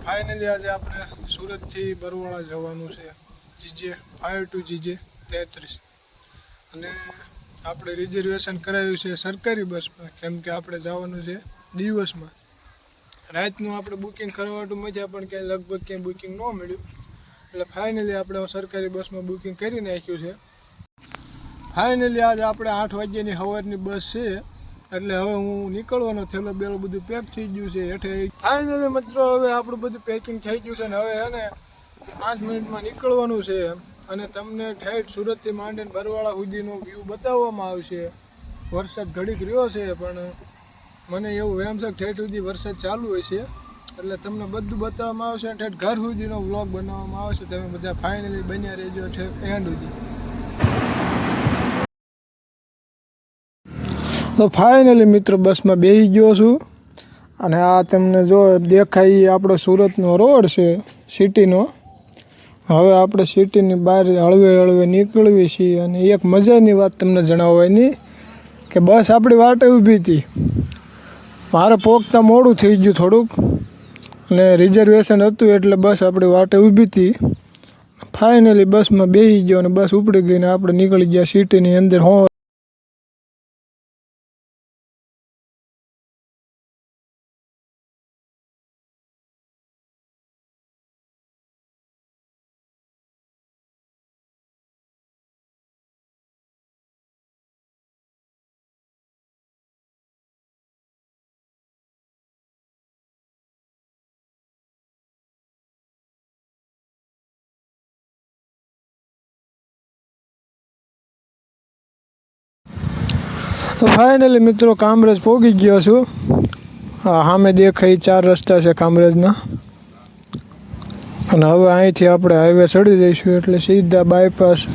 Finally આજે આપણે સુરતથી બરવાળા જવાનું છે જીજે 5 ટુ જીજે 33 અને આપણે રિઝર્વેશન કરાવ્યું છે સરકારી બસમાં કેમ કે આપણે જવાનું છે દિવસમાં રાતનું આપણે બુકિંગ કરવાનું મજા પણ ક્યાંય લગભગ ક્યાંય બુકિંગ ન મળ્યું એટલે ફાઇનલી આપણે સરકારી બસમાં બુકિંગ કરી નાખ્યું છે ફાઇનલી આજે આપણે 8 વાગ્યાની સવારની બસ છે એટલે હવે હું નીકળવાનો થયેલો બેલો બધું પેક થઈ ગયું છે હેઠે ફાઇનલી મિત્રો હવે આપણું બધું પેકિંગ થઈ ગયું છે ને હવે હે ને 5 મિનિટમાં નીકળવાનું છે અને તમને ઠેઠ સુરતથી માંડીને બરવાળા સુધીનો વ્યૂ બતાવવામાં આવશે વરસાદ ઘડીક રહ્યો છે પણ મને એવું વહેમ છે ઠેઠ સુધી વરસાદ ચાલુ હોય છે એટલે તમને બધું બતાવવામાં આવશે ઠેઠ ઘર સુધીનો વ્લોગ બનાવવામાં આવશે તમે બધા ફાઇનલી બન્યા રહેજો ઠેઠ એન્ડ સુધી તો ફાઇનલી મિત્રો બસમાં બેસી ગયો છું અને આ તમને જો દેખાય આપણો સુરતનો રોડ છે સિટીનો હવે આપણે સિટીની બહાર હળવે હળવે નીકળવી છીએ અને એક મજાની વાત તમને જણાવવાની કે બસ આપણી વાટે ઊભી હતી મારે પહોંચતા મોડું થઈ ગયું થોડુંક અને રિઝર્વેશન હતું એટલે બસ આપણી વાટે ઊભી હતી ફાઇનલી બસમાં બેસી ગયો અને બસ ઉપડી ગઈને આપણે નીકળી ગયા સિટીની અંદર તો ફાઇનલી મિત્રો કામરેજ પહોંચી ગયો છું સામે દેખાય 4 રસ્તા છે કામરેજના અને હવે અહીંથી આપણે હાઈવે ચડી જઈશું એટલે સીધા બાયપાસ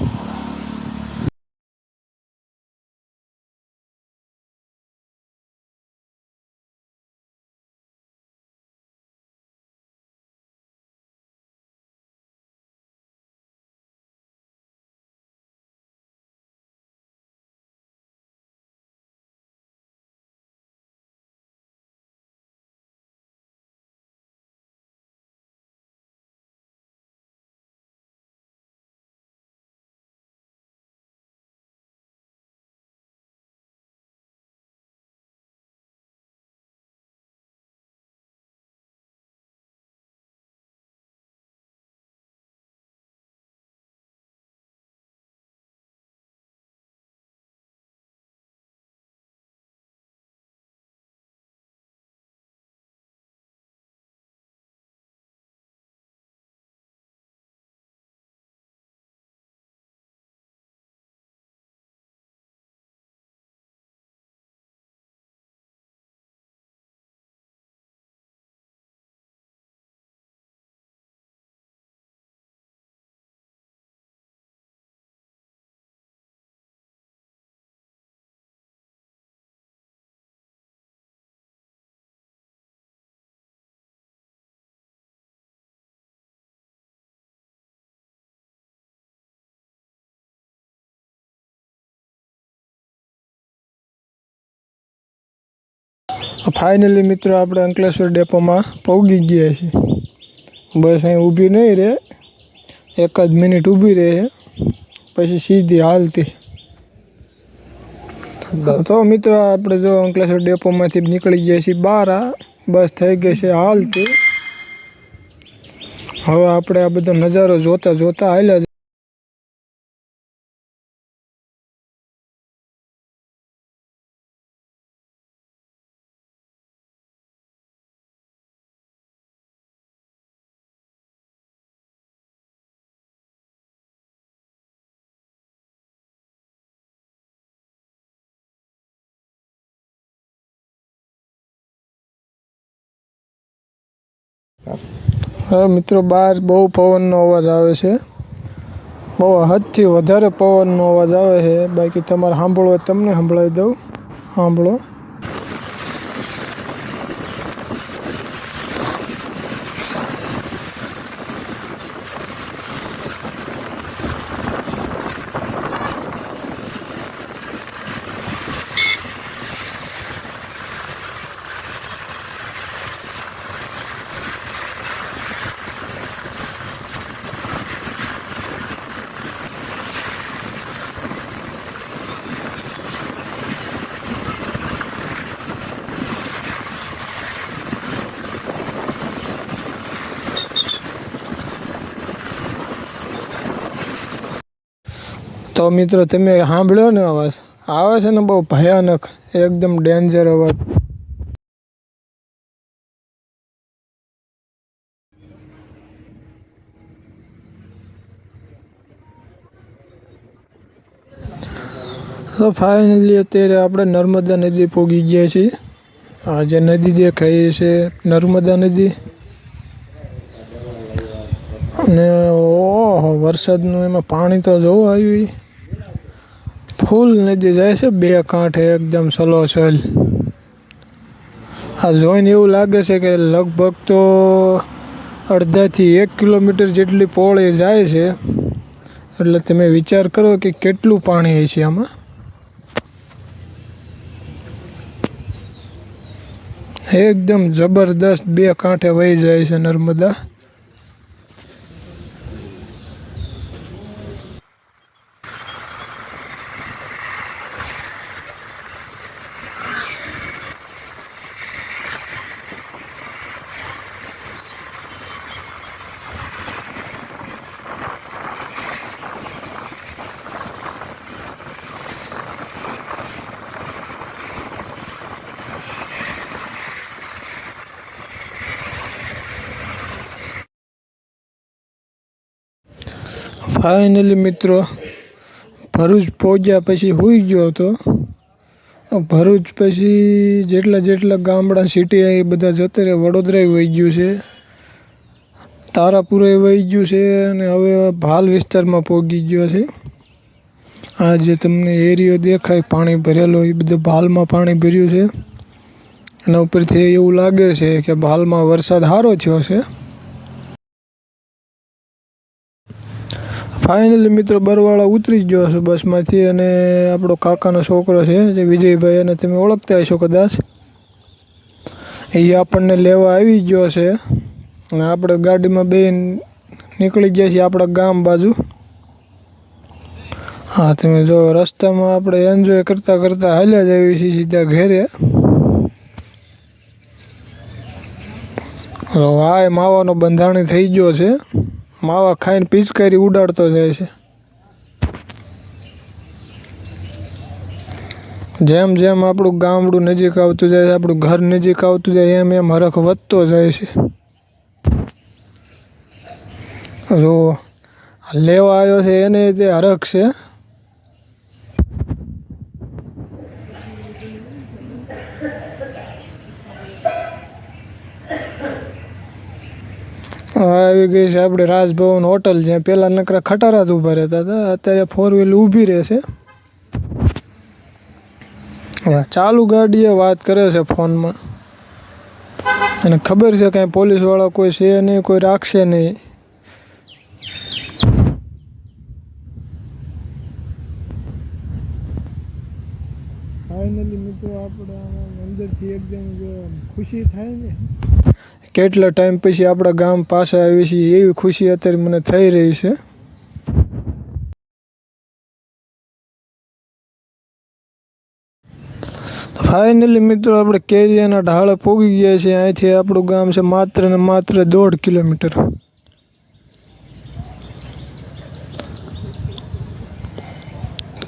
ફાઇનલી મિત્રો આપણે અંકલેશ્વર ડેપોમાં પહોંચી ગયા છીએ બસ અહીં ઊભી નહીં રહે 1 જ મિનિટ ઊભી રહે પછી સીધી હાલતી તો મિત્રો આપણે જો અંકલેશ્વર ડેપોમાંથી નીકળી ગયા છીએ બહાર બસ થઈ ગઈ છે હાલતી હવે આપણે આ બધો નજારો જોતા જોતા હાલ્યા હા મિત્રો બહાર બહુ પવનનો અવાજ આવે છે બહુ હદથી વધારે પવનનો અવાજ આવે છે બાકી તમારે સાંભળવો તમને સંભળાવી દઉં સાંભળો તો મિત્રો તમે સાંભળ્યો ને અવાજ આવે છે ને બહુ ભયાનક એકદમ ડેન્જર અવાજ. તો ફાઇનલી અત્યારે આપણે નર્મદા નદી પહોંચી ગયા છીએ. આ જે નદી દેખાય છે નર્મદા નદી. અને ઓહો વરસાદનું એમાં પાણી તો જોવું આવ્યું. ફૂલ નદી જાય છે બે કાંઠે એકદમ સલોસલ. આ જોઈને એવું લાગે છે કે લગભગ તો અડધાથી 1 કિલોમીટર જેટલી પહોળી જાય છે. એટલે તમે વિચાર કરો કે કેટલું પાણી હોય છે આમાં. એકદમ જબરદસ્ત બે કાંઠે વહી જાય છે નર્મદા. ફાઇનલી મિત્રો ભરૂચ પહોંચ્યા પછી સૂઈ ગયો હતો. ભરૂચ પછી જેટલા ગામડા સિટી એ બધા જતા રહે. વડોદરા વહી ગયું છે, તારાપુર વહી ગયું છે અને હવે ભાલ વિસ્તારમાં પહોંચી ગયો છે. આ જે તમને એરિયો દેખાય પાણી ભરેલો એ બધું ભાલમાં પાણી ભર્યું છે. એના ઉપરથી એવું લાગે છે કે ભાલમાં વરસાદ સારો થયો છે. ફાઇનલી મિત્રો બરવાળા ઉતરી ગયો છું બસમાંથી. અને આપણો કાકાનો છોકરો છે જે વિજયભાઈ, અને તમે ઓળખતા હશો કદાચ, એ આપણને લેવા આવી ગયો છે. અને આપણે ગાડીમાં બેન નીકળી ગયા છીએ આપણા ગામ બાજુ. હા તમે જો રસ્તામાં આપણે એન્જોય કરતાં હાલ્યા જ આવી છીએ સીધા ઘેરે. આ માવાનો બંધાણી થઈ ગયો છે. માવા ખાઈને પિચકારી ઉડાડતો જાય છે. જેમ જેમ આપણું ગામડું નજીક આવતું જાય છે, આપણું ઘર નજીક આવતું જાય એમ હરખ વધતો જાય છે. જો લેવા આવ્યો છે એને તે હરખ છે. આવી ગઈ છે આપણે રાજભવન હોટલ, જ્યાં પહેલાં નકરા ખટારા જ ઊભા રહેતા હતા. અત્યારે 4 વ્હીલ ઊભી રહેશે. ચાલુ ગાડીએ વાત કરે છે ફોનમાં. અને ખબર છે કાંઈ પોલીસવાળા કોઈ છે નહીં, કોઈ રાખશે નહીં. ફાઇનલી મિત્રો આપણે અંદરથી એકદમ ખુશી થાય ને, કેટલા ટાઈમ પછી આપણા ગામ પાસે આવી છીએ એવી ખુશી અત્યારે મને થઈ રહી છે. ફાઇનલી મિત્રો આપણે કેરિયાના ઢાળે પહોંચી ગયા છીએ. અહીંથી આપણું ગામ છે માત્ર ને માત્ર 1.5 કિલોમીટર.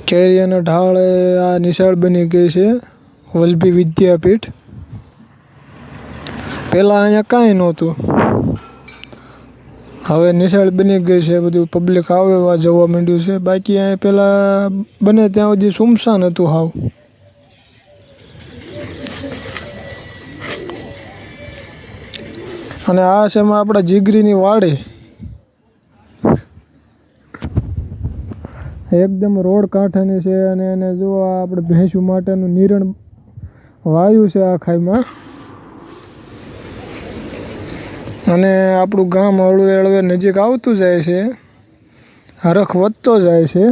કેરિયાના ઢાળે આ નિશાળ બની ગઈ છે વલ્લભી વિદ્યાપીઠ. પહેલાં અહીંયા કાંઈ નહોતું, હવે નિશાળ બની ગઈ છે. બધું પબ્લિક આવે જવા માંડ્યું છે. બાકી અહીંયા પહેલાં બને ત્યાં સુધી સુમસાન હતું હાવ. અને આ છે એમાં આપણા જીગરીની વાડી. એકદમ રોડ કાંઠાની છે. અને એને જો આપણે ભેંસું માટેનું નિરણ વાયુ છે આ ખાઈમાં. અને આપણું ગામ હળવે નજીક આવતું જાય છે, હરખ વધતો જાય છે.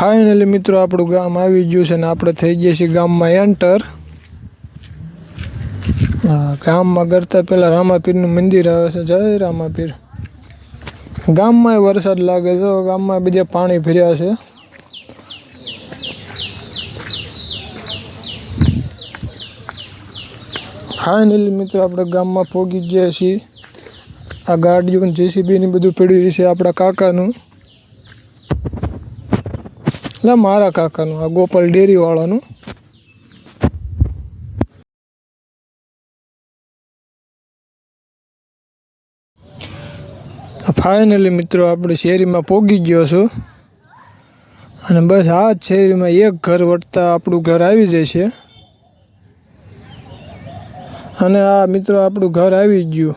ફાઇનલી મિત્રો આપણું ગામ આવી ગયું છે ને આપણે થઈ ગયા છીએ ગામમાં એન્ટર. ગામમાં કરતાં પહેલાં રામાપીરનું મંદિર આવે છે. જય રામાપીર. ગામમાં વરસાદ લાગે છે, ગામમાં બીજા પાણી ભર્યા છે. ફાઇનલી મિત્રો આપણે ગામમાં પહોંચી ગયા છીએ. આ ગાડીઓ જેસીબીની બધું પડ્યું છે આપણા કાકાનું, એટલે મારા કાકાનું, આ ગોપાલ ડેરીવાળાનું. ફાઇનલી મિત્રો આપણે શેરીમાં પહોંચી ગયો છું અને બસ આ જ શેરીમાં એક ઘર વટતા આપણું ઘર આવી જાય છે. અને આ મિત્રો આપણું ઘર આવી ગયું.